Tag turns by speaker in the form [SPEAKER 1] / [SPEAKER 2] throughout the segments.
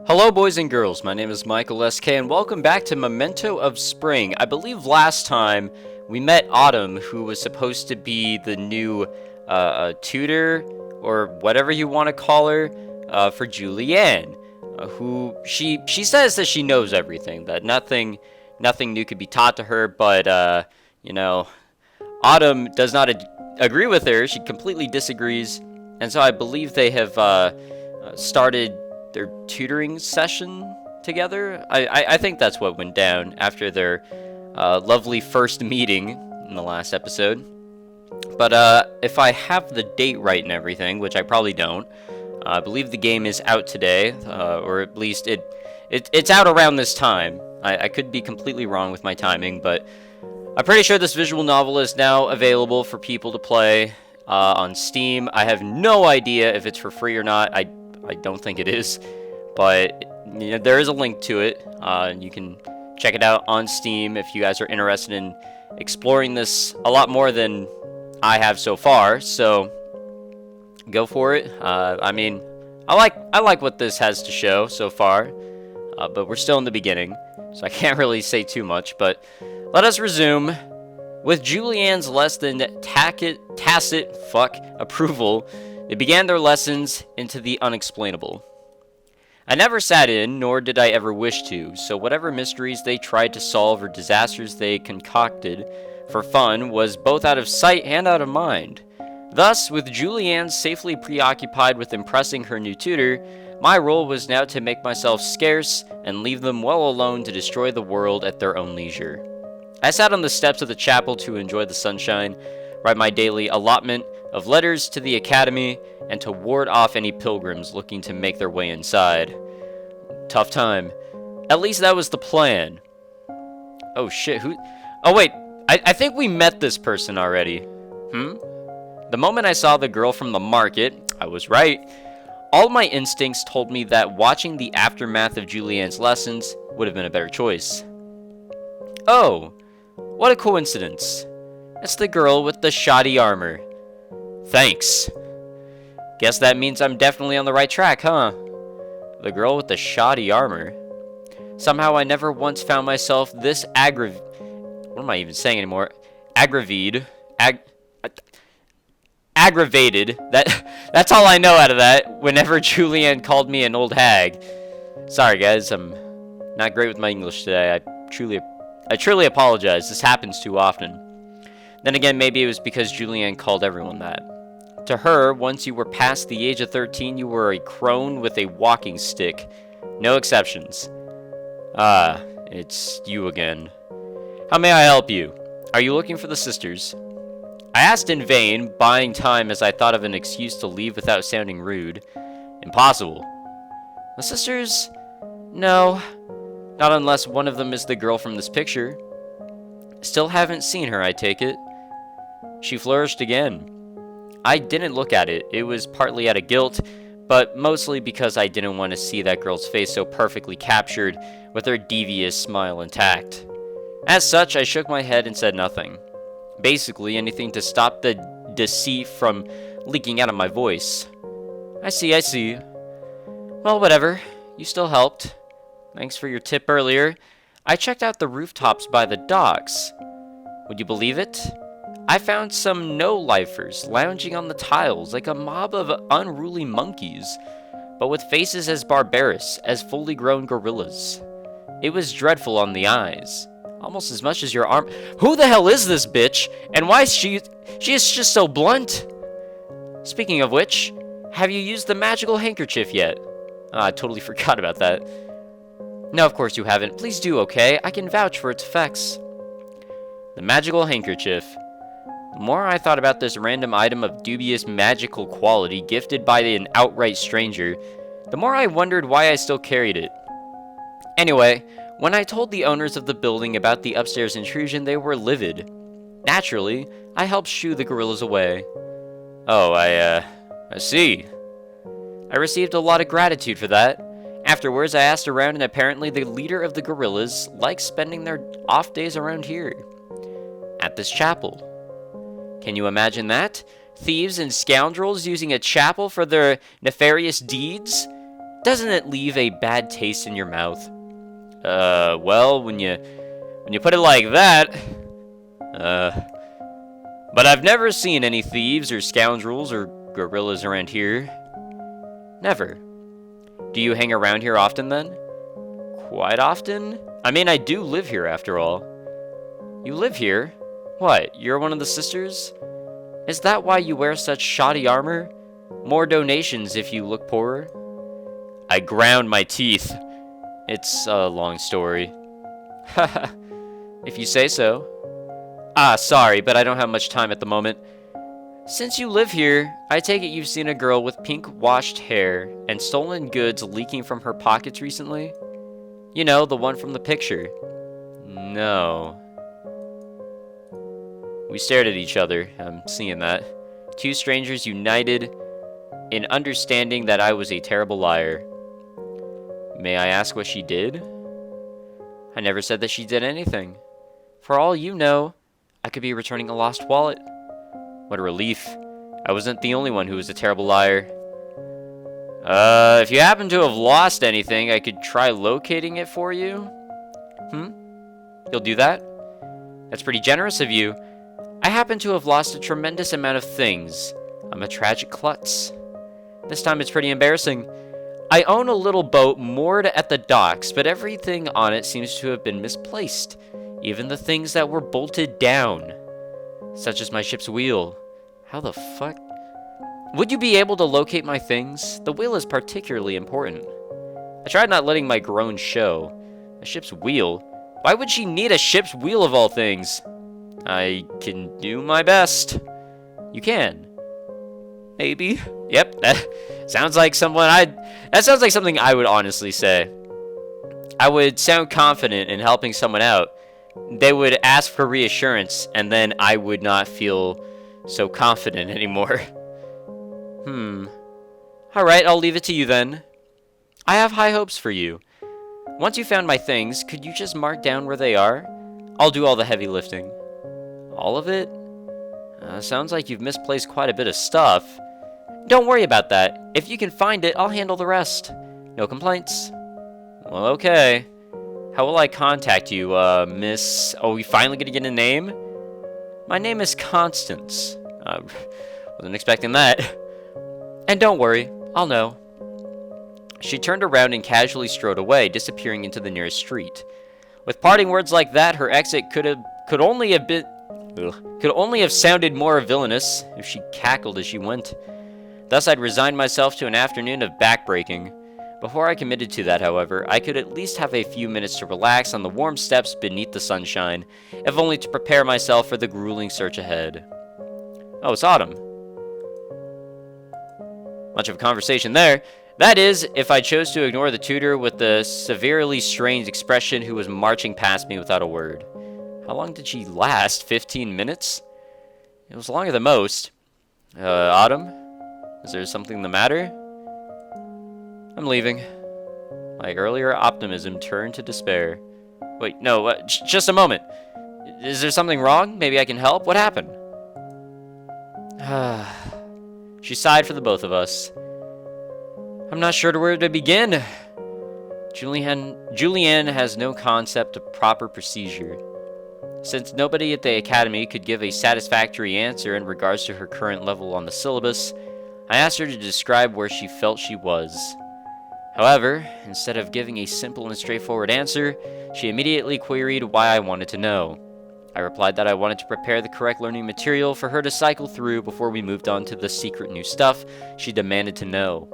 [SPEAKER 1] Hello boys and girls, my name is Michael SK and welcome back to Memento of Spring. I believe last time we met Autumn, who was supposed to be the new tutor, or whatever you want to call her, for Juliane. Who she says that she knows everything, that nothing new could be taught to her, but you know, Autumn does not agree with her. She completely disagrees, and so I believe they have started their tutoring session together. I think that's what went down after their lovely first meeting in the last episode. But if I have the date right and everything, which I probably don't, I believe the game is out today, or at least it's out around this time. I could be completely wrong with my timing, but I'm pretty sure this visual novel is now available for people to play on Steam. I have no idea if it's for free or not. I don't think it is, but you know, there is a link to it. You can check it out on Steam if you guys are interested in exploring this a lot more than I have so far. So go for it. I mean, I like what this has to show so far, but we're still in the beginning, so I can't really say too much. But let us resume. With Juliane's less than tacit approval, they began their lessons into the unexplainable. I never sat in, nor did I ever wish to, so whatever mysteries they tried to solve or disasters they concocted for fun was both out of sight and out of mind. Thus, with Juliane safely preoccupied with impressing her new tutor, my role was now to make myself scarce and leave them well alone to destroy the world at their own leisure. I sat on the steps of the chapel to enjoy the sunshine, write my daily allotment of letters to the academy, and to ward off any pilgrims looking to make their way inside. Tough time. At least that was the plan. Oh shit, who? Oh wait, I think we met this person already. The moment I saw the girl from the market, I was right. All my instincts told me that watching the aftermath of Juliane's lessons would have been a better choice. Oh, what a coincidence. It's the girl with the shoddy armor. Thanks. Guess that means I'm definitely on the right track, huh? The girl with the shoddy armor. Somehow I never once found myself this what am I even saying anymore? Aggravated. That's all I know out of that. Whenever Juliane called me an old hag. Sorry guys, I'm not great with my English today. I truly apologize. This happens too often. Then again, maybe it was because Juliane called everyone that. To her, once you were past the age of 13, you were a crone with a walking stick. No exceptions. Ah, it's you again. How may I help you? Are you looking for the sisters? I asked in vain, buying time as I thought of an excuse to leave without sounding rude. Impossible. The sisters? No. Not unless one of them is the girl from this picture. Still haven't seen her, I take it. She flourished again. I didn't look at it. It was partly out of guilt, but mostly because I didn't want to see that girl's face so perfectly captured with her devious smile intact. As such, I shook my head and said nothing. Basically, anything to stop the deceit from leaking out of my voice. I see. Well, whatever. You still helped. Thanks for your tip earlier. I checked out the rooftops by the docks. Would you believe it? I found some no-lifers lounging on the tiles like a mob of unruly monkeys, but with faces as barbarous as fully grown gorillas. It was dreadful on the eyes, almost as much as your arm. Who the hell is this bitch? And why is she is just so blunt? Speaking of which, have you used the magical handkerchief yet? I totally forgot about that. No, of course you haven't. Please do, okay? I can vouch for its effects. The magical handkerchief. The more I thought about this random item of dubious magical quality gifted by an outright stranger, the more I wondered why I still carried it. Anyway, when I told the owners of the building about the upstairs intrusion, they were livid. Naturally, I helped shoo the gorillas away. Oh, I see. I received a lot of gratitude for that. Afterwards, I asked around, and apparently the leader of the gorillas likes spending their off days around here. At this chapel. Can you imagine that? Thieves and scoundrels using a chapel for their nefarious deeds? Doesn't it leave a bad taste in your mouth? Well, when you put it like that, but I've never seen any thieves or scoundrels or gorillas around here. Never. Do you hang around here often then? Quite often? I mean, I do live here after all. You live here? What, you're one of the sisters? Is that why you wear such shoddy armor? More donations if you look poorer? I ground my teeth. It's a long story. Haha, if you say so. Ah, sorry, but I don't have much time at the moment. Since you live here, I take it you've seen a girl with pink-washed hair and stolen goods leaking from her pockets recently? You know, the one from the picture. No. We stared at each other. I'm seeing that. Two strangers united in understanding that I was a terrible liar. May I ask what she did? I never said that she did anything. For all you know, I could be returning a lost wallet. What a relief. I wasn't the only one who was a terrible liar. If you happen to have lost anything, I could try locating it for you. You'll do that? That's pretty generous of you. I happen to have lost a tremendous amount of things. I'm a tragic klutz. This time it's pretty embarrassing. I own a little boat moored at the docks, but everything on it seems to have been misplaced. Even the things that were bolted down. Such as my ship's wheel. How the fuck? Would you be able to locate my things? The wheel is particularly important. I tried not letting my groan show. A ship's wheel? Why would she need a ship's wheel of all things? I can do my best. You can. Maybe. Yep, that sounds like something I would honestly say. I would sound confident in helping someone out. They would ask for reassurance, and then I would not feel so confident anymore. Alright, I'll leave it to you then. I have high hopes for you. Once you found my things, could you just mark down where they are? I'll do all the heavy lifting. All of it? Sounds like you've misplaced quite a bit of stuff. Don't worry about that. If you can find it, I'll handle the rest. No complaints. Well, okay. How will I contact you, Miss... Oh, we finally gonna get a name? My name is Constance. Wasn't expecting that. And don't worry, I'll know. She turned around and casually strode away, disappearing into the nearest street. With parting words like that, her exit could only have sounded more villainous if she cackled as she went. Thus, I'd resigned myself to an afternoon of backbreaking. Before I committed to that, however, I could at least have a few minutes to relax on the warm steps beneath the sunshine, if only to prepare myself for the grueling search ahead. Oh, it's autumn. Much of a conversation there. That is, if I chose to ignore the tutor with the severely strange expression who was marching past me without a word. How long did she last? 15 minutes? It was longer than most. Autumn? Is there something the matter? I'm leaving. My earlier optimism turned to despair. Wait, no, just a moment. Is there something wrong? Maybe I can help? What happened? She sighed for the both of us. I'm not sure where to begin. Juliane has no concept of proper procedure. Since nobody at the academy could give a satisfactory answer in regards to her current level on the syllabus, I asked her to describe where she felt she was. However, instead of giving a simple and straightforward answer, she immediately queried why I wanted to know. I replied that I wanted to prepare the correct learning material for her to cycle through before we moved on to the secret new stuff she demanded to know.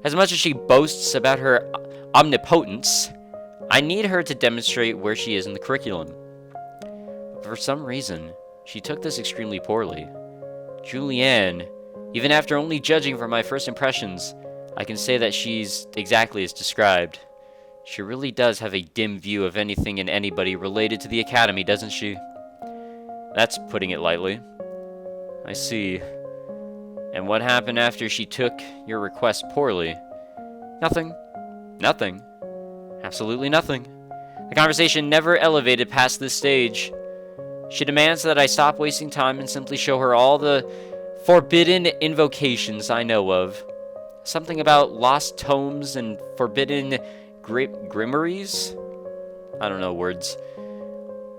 [SPEAKER 1] As much as she boasts about her omnipotence, I need her to demonstrate where she is in the curriculum. But for some reason, she took this extremely poorly. Juliane, even after only judging from my first impressions, I can say that she's exactly as described. She really does have a dim view of anything and anybody related to the academy, doesn't she? That's putting it lightly. I see. And what happened after she took your request poorly? Nothing. Nothing. Absolutely nothing. The conversation never elevated past this stage. She demands that I stop wasting time and simply show her all the forbidden invocations I know of. Something about lost tomes and forbidden grimoires? I don't know words.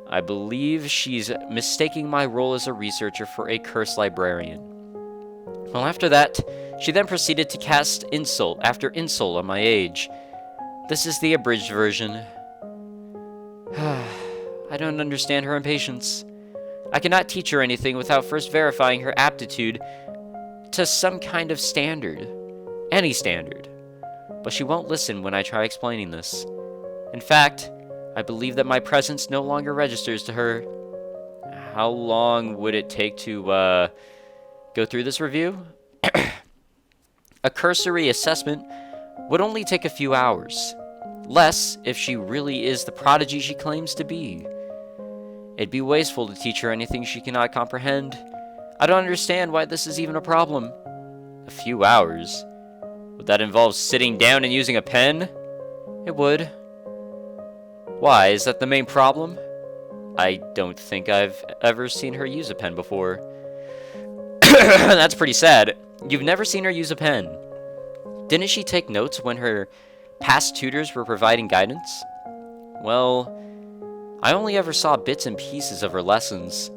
[SPEAKER 1] I believe she's mistaking my role as a researcher for a cursed librarian. Well, after that, she then proceeded to cast insult after insult on my age. This is the abridged version. I don't understand her impatience. I cannot teach her anything without first verifying her aptitude to some kind of standard. Any standard. But she won't listen when I try explaining this. In fact, I believe that my presence no longer registers to her. How long would it take to, go through this review? A cursory assessment would only take a few hours. Less if she really is the prodigy she claims to be. It'd be wasteful to teach her anything she cannot comprehend. I don't understand why this is even a problem. A few hours? Would that involve sitting down and using a pen? It would. Why, is that the main problem? I don't think I've ever seen her use a pen before. That's pretty sad. You've never seen her use a pen. Didn't she take notes when her past tutors were providing guidance? Well, I only ever saw bits and pieces of her lessons,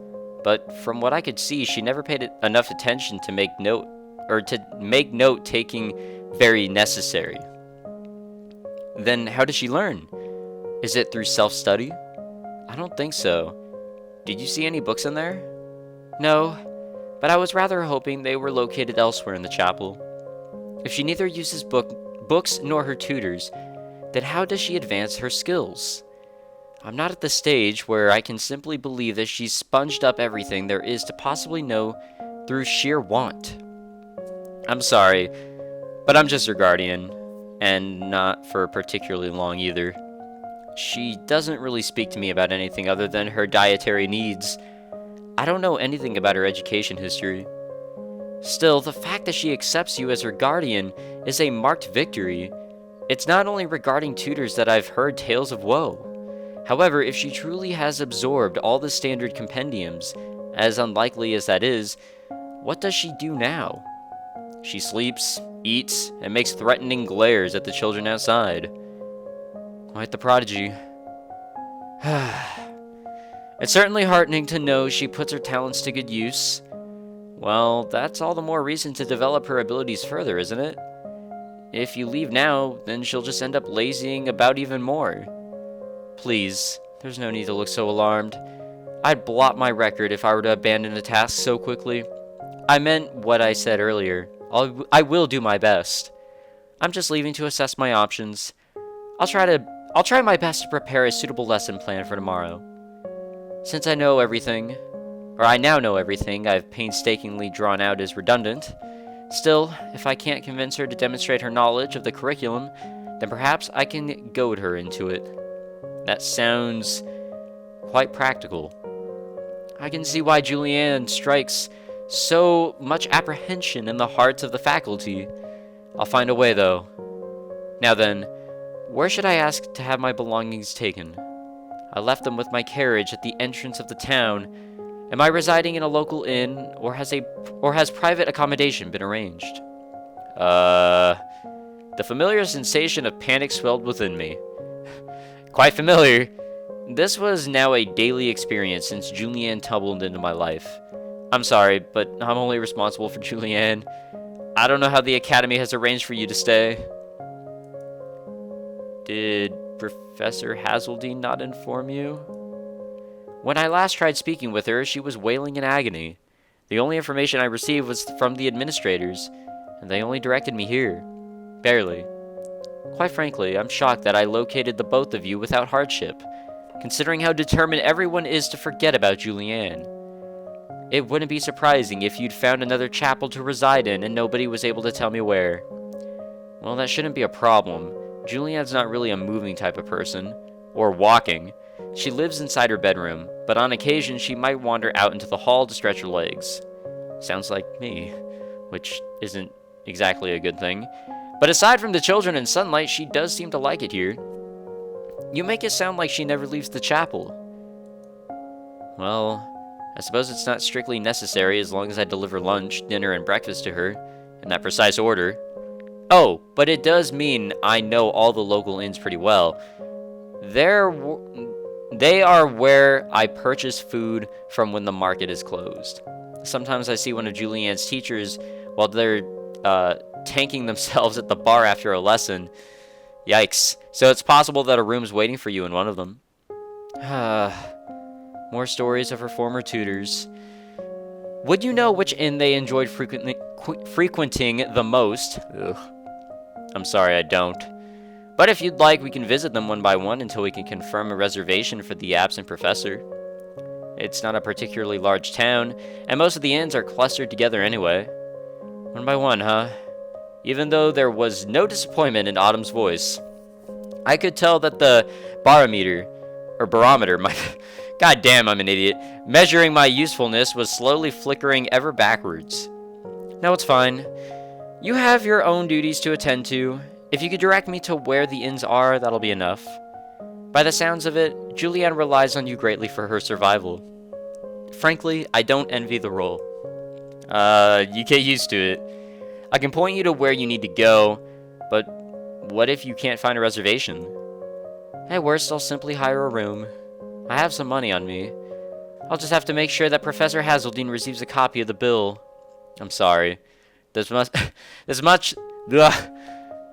[SPEAKER 1] but from what I could see, she never paid enough attention to make note taking very necessary. Then how did she learn? Is it through self-study? I don't think so. Did you see any books in there? No, but I was rather hoping they were located elsewhere in the chapel. If she neither uses books nor her tutors, then how does she advance her skills? I'm not at the stage where I can simply believe that she's sponged up everything there is to possibly know through sheer want. I'm sorry, but I'm just her guardian, and not for particularly long either. She doesn't really speak to me about anything other than her dietary needs. I don't know anything about her education history. Still, the fact that she accepts you as her guardian is a marked victory. It's not only regarding tutors that I've heard tales of woe. However, if she truly has absorbed all the standard compendiums, as unlikely as that is, what does she do now? She sleeps, eats, and makes threatening glares at the children outside. Quite the prodigy. It's certainly heartening to know she puts her talents to good use. Well, that's all the more reason to develop her abilities further, isn't it? If you leave now, then she'll just end up lazying about even more. Please, there's no need to look so alarmed. I'd blot my record if I were to abandon a task so quickly. I meant what I said earlier. I will do my best. I'm just leaving to assess my options. I'll try my best to prepare a suitable lesson plan for tomorrow. Since I now know everything I've painstakingly drawn out is redundant. Still, if I can't convince her to demonstrate her knowledge of the curriculum, then perhaps I can goad her into it. That sounds quite practical. I can see why Juliane strikes so much apprehension in the hearts of the faculty. I'll find a way, though. Now then, where should I ask to have my belongings taken? I left them with my carriage at the entrance of the town. Am I residing in a local inn, or has private accommodation been arranged? The familiar sensation of panic swelled within me. Quite familiar. This was now a daily experience since Juliane tumbled into my life. I'm sorry, but I'm only responsible for Juliane. I don't know how the academy has arranged for you to stay. Did Professor Hazeldine not inform you? When I last tried speaking with her, she was wailing in agony. The only information I received was from the administrators, and they only directed me here. Barely. Quite frankly, I'm shocked that I located the both of you without hardship, considering how determined everyone is to forget about Juliane. It wouldn't be surprising if you'd found another chapel to reside in and nobody was able to tell me where. Well, that shouldn't be a problem. Juliane's not really a moving type of person, or walking. She lives inside her bedroom, but on occasion she might wander out into the hall to stretch her legs. Sounds like me, which isn't exactly a good thing. But aside from the children and sunlight, she does seem to like it here. You make it sound like she never leaves the chapel. Well, I suppose it's not strictly necessary as long as I deliver lunch, dinner, and breakfast to her, in that precise order. Oh, but it does mean I know all the local inns pretty well. They are where I purchase food from when the market is closed. Sometimes I see one of Julianne's teachers while they're tanking themselves at the bar after a lesson. Yikes. So it's possible that a room's waiting for you in one of them. More stories of her former tutors. Would you know which inn they enjoyed frequenting the most? Ugh. I'm sorry, I don't. But if you'd like, we can visit them one by one until we can confirm a reservation for the absent professor. It's not a particularly large town, and most of the inns are clustered together anyway. One by one, huh? Even though there was no disappointment in Autumn's voice, I could tell that the barometer, God damn, I'm an idiot, measuring my usefulness was slowly flickering ever backwards. No, it's fine. You have your own duties to attend to. If you could direct me to where the inns are, that'll be enough. By the sounds of it, Juliane relies on you greatly for her survival. Frankly, I don't envy the role. You get used to it. I can point you to where you need to go, but what if you can't find a reservation? At worst, I'll simply hire a room. I have some money on me. I'll just have to make sure that Professor Hazeldine receives a copy of the bill. I'm sorry. Ugh.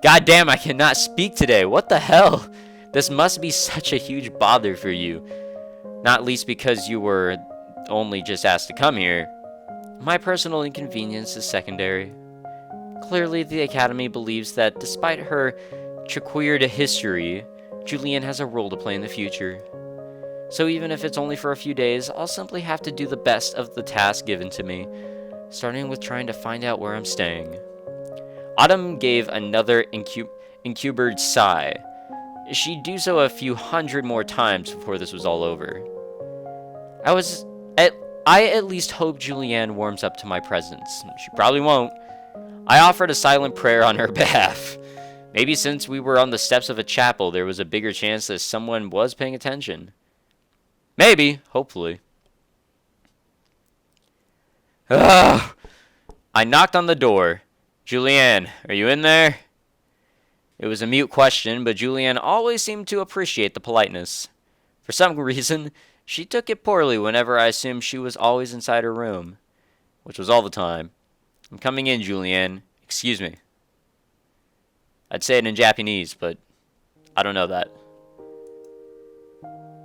[SPEAKER 1] God damn, I cannot speak today. What the hell? This must be such a huge bother for you. Not least because you were only just asked to come here. My personal inconvenience is secondary. Clearly, the Academy believes that despite her checquered history, Juliane has a role to play in the future. So even if it's only for a few days, I'll simply have to do the best of the task given to me, starting with trying to find out where I'm staying. Autumn gave another incubated sigh. She'd do so a few hundred more times before this was all over. I at least hope Juliane warms up to my presence. She probably won't. I offered a silent prayer on her behalf. Maybe since we were on the steps of a chapel, there was a bigger chance that someone was paying attention. Maybe, hopefully. Ugh. I knocked on the door. Juliane, are you in there? It was a mute question, but Juliane always seemed to appreciate the politeness. For some reason, she took it poorly whenever I assumed she was always inside her room, which was all the time. I'm coming in, Juliane. Excuse me. I'd say it in Japanese, but I don't know that.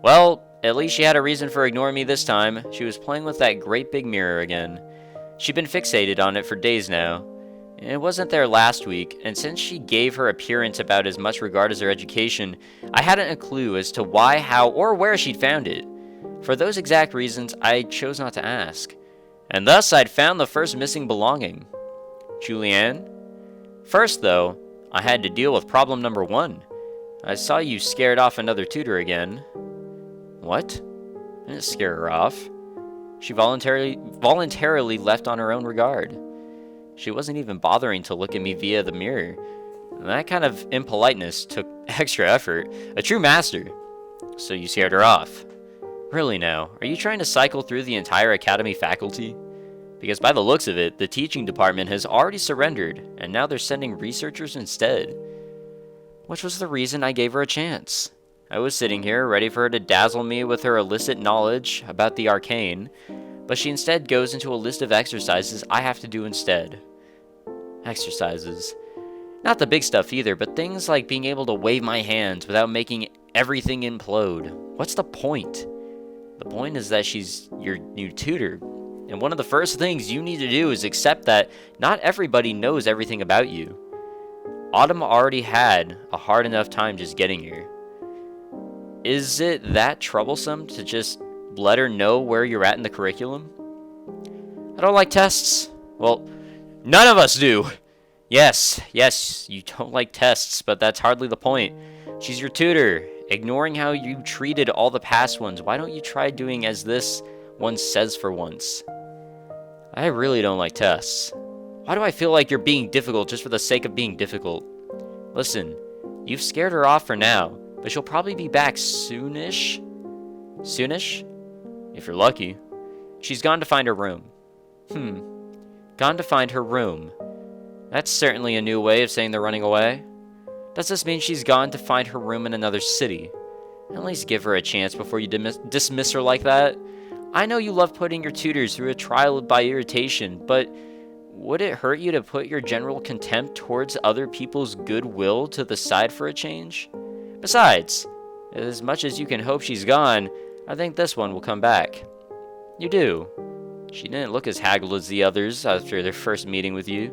[SPEAKER 1] Well, at least she had a reason for ignoring me this time. She was playing with that great big mirror again. She'd been fixated on it for days now. It wasn't there last week, and since she gave her appearance about as much regard as her education, I hadn't a clue as to why, how, or where she'd found it. For those exact reasons, I chose not to ask. And thus, I'd found the first missing belonging. Juliane? First, though, I had to deal with problem number 1. I saw you scared off another tutor again. What? I didn't scare her off. She voluntarily left on her own regard. She wasn't even bothering to look at me via the mirror. And that kind of impoliteness took extra effort. A true master. So you scared her off. Really now, are you trying to cycle through the entire Academy faculty? Because by the looks of it, the teaching department has already surrendered, and now they're sending researchers instead. Which was the reason I gave her a chance. I was sitting here, ready for her to dazzle me with her illicit knowledge about the arcane, but she instead goes into a list of exercises I have to do instead. Exercises. Not the big stuff either, but things like being able to wave my hands without making everything implode. What's the point? The point is that she's your new tutor, and one of the first things you need to do is accept that not everybody knows everything about you. Autumn already had a hard enough time just getting here. Is it that troublesome to just let her know where you're at in the curriculum? I don't like tests. Well, none of us do. Yes, you don't like tests, but that's hardly the point. She's your tutor. Ignoring how you treated all the past ones, why don't you try doing as this one says for once? I really don't like tests. Why do I feel like you're being difficult just for the sake of being difficult? Listen, you've scared her off for now, but she'll probably be back soonish? Soonish? If you're lucky. She's gone to find her room. Gone to find her room. That's certainly a new way of saying they're running away. Does this mean she's gone to find her room in another city? At least give her a chance before you dismiss her like that. I know you love putting your tutors through a trial by irritation, but would it hurt you to put your general contempt towards other people's goodwill to the side for a change? Besides, as much as you can hope she's gone, I think this one will come back. You do. She didn't look as haggled as the others after their first meeting with you.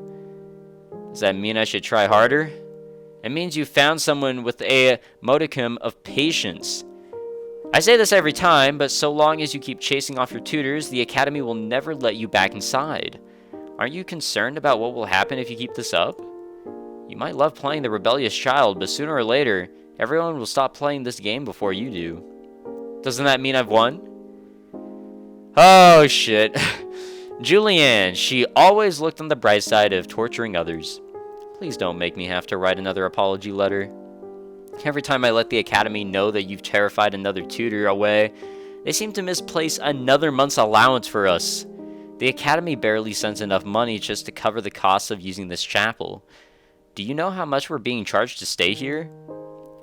[SPEAKER 1] Does that mean I should try harder? It means you found someone with a modicum of patience. I say this every time, but so long as you keep chasing off your tutors, the Academy will never let you back inside. Aren't you concerned about what will happen if you keep this up? You might love playing the rebellious child, but sooner or later, everyone will stop playing this game before you do. Doesn't that mean I've won? Oh, shit. Juliane, she always looked on the bright side of torturing others. Please don't make me have to write another apology letter. Every time I let the Academy know that you've terrified another tutor away, they seem to misplace another month's allowance for us. The Academy barely sends enough money just to cover the costs of using this chapel. Do you know how much we're being charged to stay here?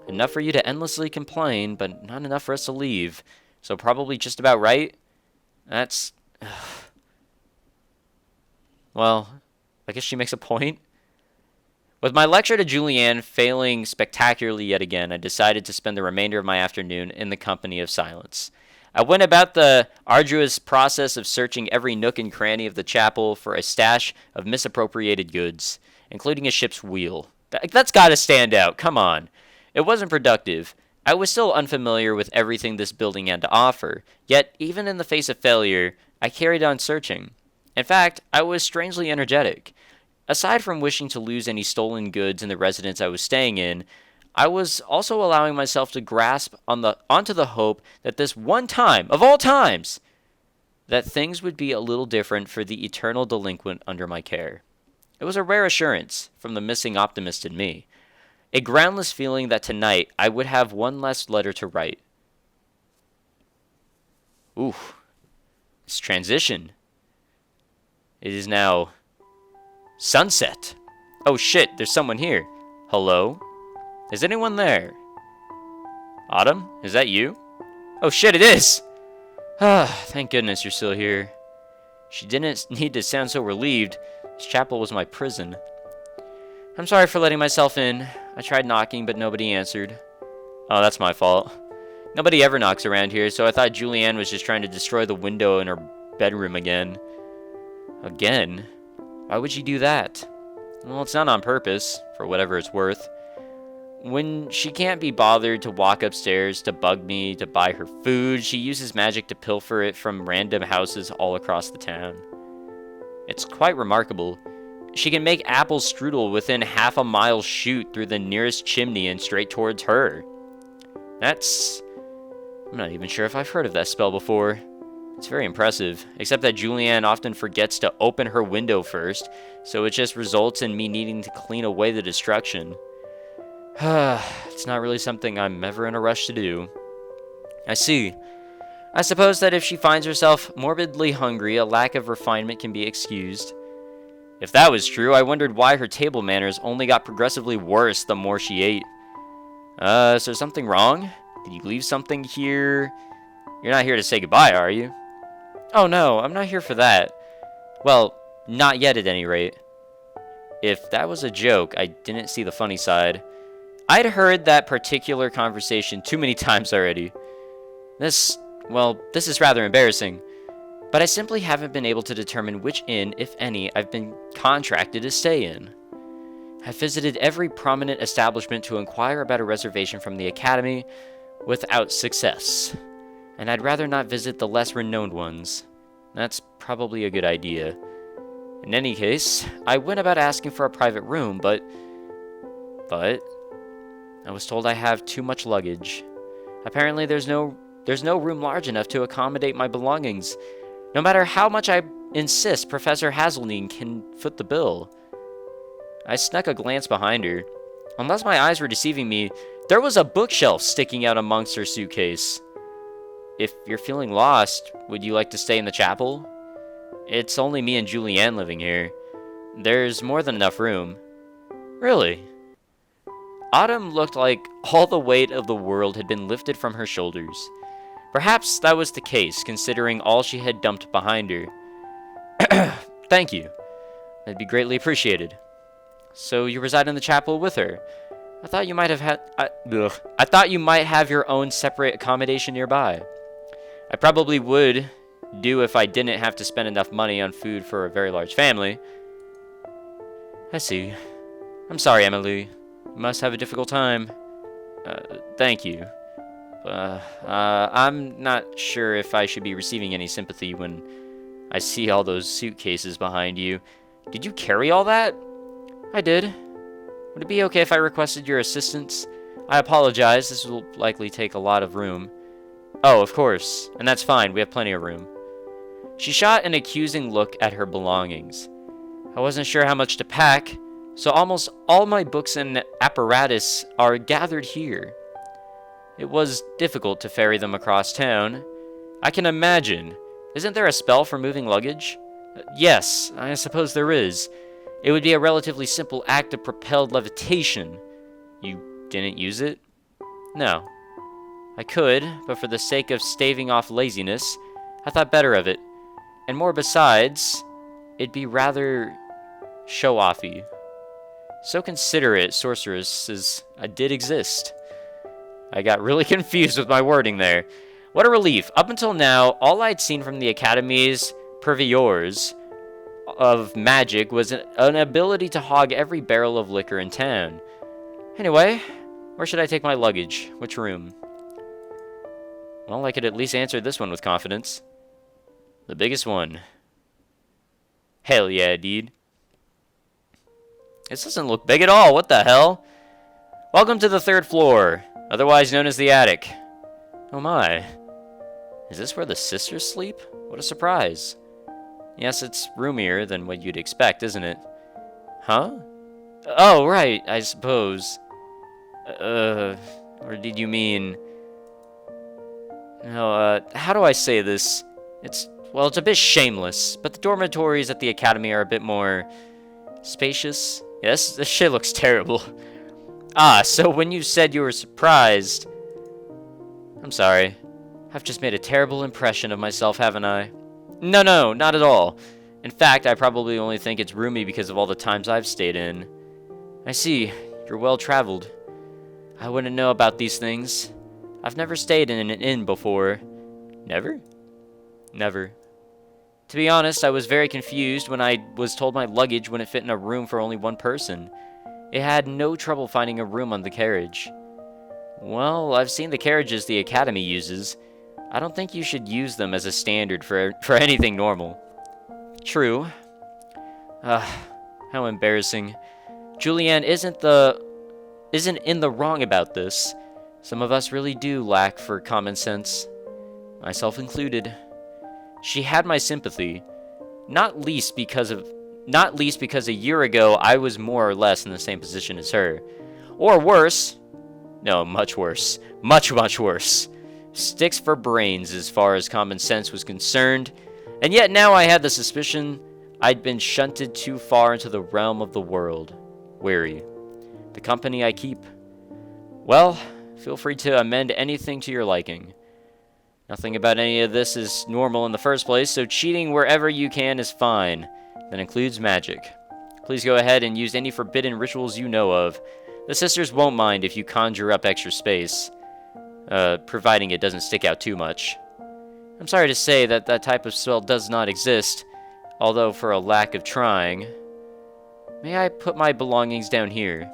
[SPEAKER 1] Enough for you to endlessly complain, but not enough for us to leave. So probably just about right? That's... Well, I guess she makes a point. With my lecture to Juliane failing spectacularly yet again, I decided to spend the remainder of my afternoon in the company of silence. I went about the arduous process of searching every nook and cranny of the chapel for a stash of misappropriated goods, including a ship's wheel. That's got to stand out, come on. It wasn't productive. I was still unfamiliar with everything this building had to offer, yet even in the face of failure, I carried on searching. In fact, I was strangely energetic. Aside from wishing to lose any stolen goods in the residence I was staying in, I was also allowing myself to grasp onto the hope that this one time, of all times, that things would be a little different for the eternal delinquent under my care. It was a rare assurance from the missing optimist in me, a groundless feeling that tonight I would have one less letter to write. Ooh, this transition. It is now sunset. Oh shit, there's someone here. Hello? Is anyone there? Autumn, is that you? Oh shit, it is! Ah, thank goodness you're still here. She didn't need to sound so relieved. This chapel was my prison. I'm sorry for letting myself in. I tried knocking, but nobody answered. Oh, that's my fault. Nobody ever knocks around here, so I thought Juliane was just trying to destroy the window in her bedroom again. Again? Why would she do that? Well, it's not on purpose, for whatever it's worth. When she can't be bothered to walk upstairs to bug me to buy her food, she uses magic to pilfer it from random houses all across the town. It's quite remarkable. She can make apple strudel within half a mile shoot through the nearest chimney and straight towards her. I'm not even sure if I've heard of that spell before. It's very impressive, except that Juliane often forgets to open her window first, so it just results in me needing to clean away the destruction. It's not really something I'm ever in a rush to do. I see. I suppose that if she finds herself morbidly hungry, a lack of refinement can be excused. If that was true, I wondered why her table manners only got progressively worse the more she ate. Is there something wrong? Did you leave something here? You're not here to say goodbye, are you? Oh no, I'm not here for that. Well, not yet at any rate. If that was a joke, I didn't see the funny side. I'd heard that particular conversation too many times already. This is rather embarrassing. But I simply haven't been able to determine which inn, if any, I've been contracted to stay in. I've visited every prominent establishment to inquire about a reservation from the Academy, without success. And I'd rather not visit the less renowned ones. That's probably a good idea. In any case, I went about asking for a private room, but I was told I have too much luggage. Apparently there's no room large enough to accommodate my belongings. No matter how much I insist Professor Hazelneen can foot the bill. I snuck a glance behind her. Unless my eyes were deceiving me, there was a bookshelf sticking out amongst her suitcase. If you're feeling lost, would you like to stay in the chapel? It's only me and Juliane living here. There's more than enough room. Really? Autumn looked like all the weight of the world had been lifted from her shoulders. Perhaps that was the case, considering all she had dumped behind her. Thank you. That'd be greatly appreciated. So you reside in the chapel with her? I thought you might have I thought you might have your own separate accommodation nearby. I probably would do if I didn't have to spend enough money on food for a very large family. I see. I'm sorry, Emily. You must have a difficult time. Thank you. I'm not sure if I should be receiving any sympathy when I see all those suitcases behind you. Did you carry all that? I did. Would it be okay if I requested your assistance? I apologize. This will likely take a lot of room. Oh, of course. And that's fine. We have plenty of room. She shot an accusing look at her belongings. I wasn't sure how much to pack, so almost all my books and apparatus are gathered here. It was difficult to ferry them across town. I can imagine. Isn't there a spell for moving luggage? Yes, I suppose there is. It would be a relatively simple act of propelled levitation. You didn't use it? No. I could, but for the sake of staving off laziness, I thought better of it. And more besides, it'd be rather show-offy. So considerate, sorceresses did exist. I got really confused with my wording there. What a relief. Up until now, all I'd seen from the Academy's purveyors of magic was an ability to hog every barrel of liquor in town. Anyway, where should I take my luggage? Which room? Well, I could at least answer this one with confidence. The biggest one. Hell yeah, dude. This doesn't look big at all. What the hell? Welcome to the 3rd floor, otherwise known as the attic. Oh my. Is this where the sisters sleep? What a surprise. Yes, it's roomier than what you'd expect, isn't it? Huh? Oh, right, I suppose. Or did you mean... No, how do I say this? It's a bit shameless, but the dormitories at the Academy are a bit more... spacious? Yes, this shit looks terrible. Ah, so when you said you were surprised... I'm sorry. I've just made a terrible impression of myself, haven't I? No, not at all. In fact, I probably only think it's roomy because of all the times I've stayed in. I see. You're well-traveled. I wouldn't know about these things. I've never stayed in an inn before. Never? Never. To be honest, I was very confused when I was told my luggage wouldn't fit in a room for only one person. It had no trouble finding a room on the carriage. Well, I've seen the carriages the Academy uses. I don't think you should use them as a standard for anything normal. True. How embarrassing. Juliane isn't in the wrong about this. Some of us really do lack for common sense. Myself included. She had my sympathy, not least because a year ago I was more or less in the same position as her. Or worse. No, much worse. Much worse. Sticks for brains as far as common sense was concerned, and yet now I had the suspicion I'd been shunted too far into the realm of the world. Weary. The company I keep. Well, feel free to amend anything to your liking. Nothing about any of this is normal in the first place, so cheating wherever you can is fine. That includes magic. Please go ahead and use any forbidden rituals you know of. The sisters won't mind if you conjure up extra space, providing it doesn't stick out too much. I'm sorry to say that type of spell does not exist, although for a lack of trying. May I put my belongings down here?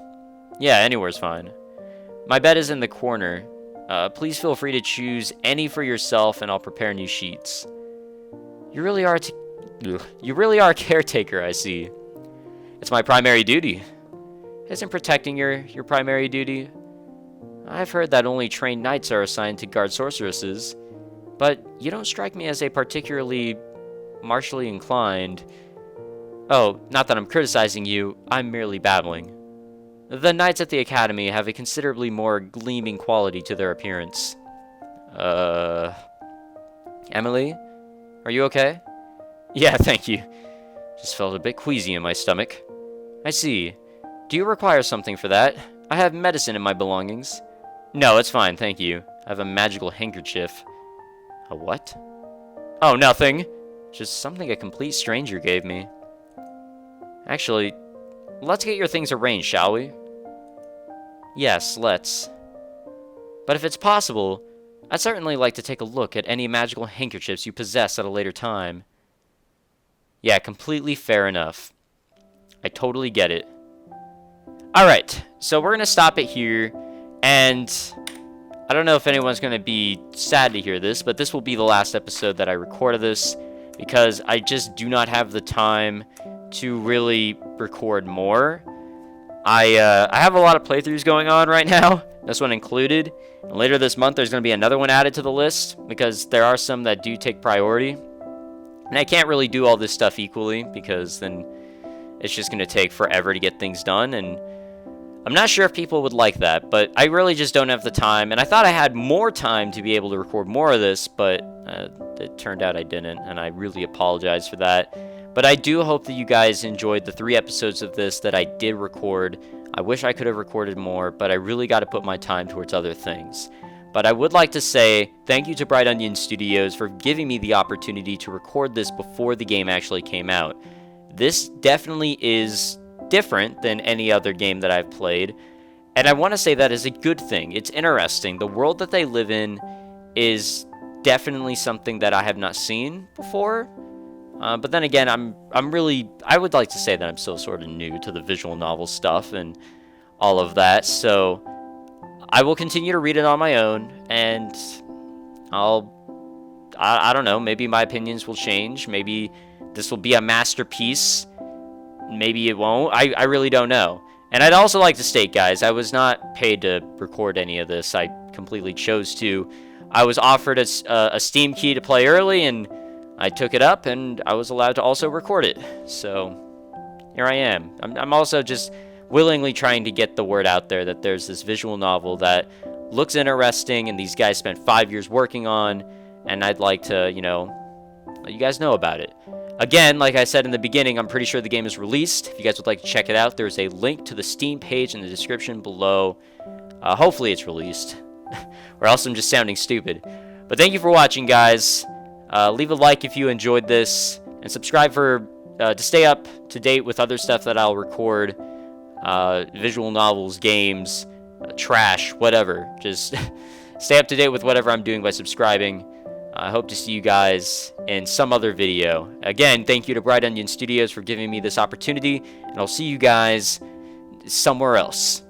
[SPEAKER 1] Yeah, anywhere's fine. My bed is in the corner. Please feel free to choose any for yourself, and I'll prepare new sheets. You really are a caretaker, I see. It's my primary duty. Isn't protecting your primary duty? I've heard that only trained knights are assigned to guard sorceresses, but you don't strike me as a particularly martially inclined. Oh, not that I'm criticizing you, I'm merely babbling. The knights at the Academy have a considerably more gleaming quality to their appearance. Emily? Are you okay? Yeah, thank you. Just felt a bit queasy in my stomach. I see. Do you require something for that? I have medicine in my belongings. No, it's fine, thank you. I have a magical handkerchief. A what? Oh, nothing. Just something a complete stranger gave me. Actually, let's get your things arranged, shall we? Yes, let's. But if it's possible, I'd certainly like to take a look at any magical handkerchiefs you possess at a later time. Yeah, completely fair enough. I totally get it. Alright, so we're going to stop it here, and I don't know if anyone's going to be sad to hear this, but this will be the last episode that I record of this, because I just do not have the time to really record more. I have a lot of playthroughs going on right now, this one included, and later this month there's going to be another one added to the list, because there are some that do take priority, and I can't really do all this stuff equally, because then it's just going to take forever to get things done, and I'm not sure if people would like that, but I really just don't have the time, and I thought I had more time to be able to record more of this, but it turned out I didn't, and I really apologize for that. But I do hope that you guys enjoyed the 3 episodes of this that I did record. I wish I could have recorded more, but I really got to put my time towards other things. But I would like to say thank you to Bright Onion Studios for giving me the opportunity to record this before the game actually came out. This definitely is different than any other game that I've played, and I want to say that is a good thing. It's interesting. The world that they live in is definitely something that I have not seen before, but then again, I would like to say that I'm still sort of new to the visual novel stuff and all of that, so I will continue to read it on my own, and I don't know, maybe my opinions will change, maybe this will be a masterpiece. Maybe it won't. I really don't know. And I'd also like to state, guys, I was not paid to record any of this. I completely chose to. I was offered a Steam key to play early, and I took it up, and I was allowed to also record it. So here I am. I'm also just willingly trying to get the word out there that there's this visual novel that looks interesting, and these guys spent 5 years working on, and I'd like to, let you guys know about it. Again, like I said in the beginning, I'm pretty sure the game is released. If you guys would like to check it out, there's a link to the Steam page in the description below. Hopefully it's released, or else I'm just sounding stupid. But thank you for watching, guys. Leave a like if you enjoyed this, and subscribe to stay up to date with other stuff that I'll record. Visual novels, games, trash, whatever. Just stay up to date with whatever I'm doing by subscribing. I hope to see you guys in some other video. Again, thank you to Bright Onion Studios for giving me this opportunity, and I'll see you guys somewhere else.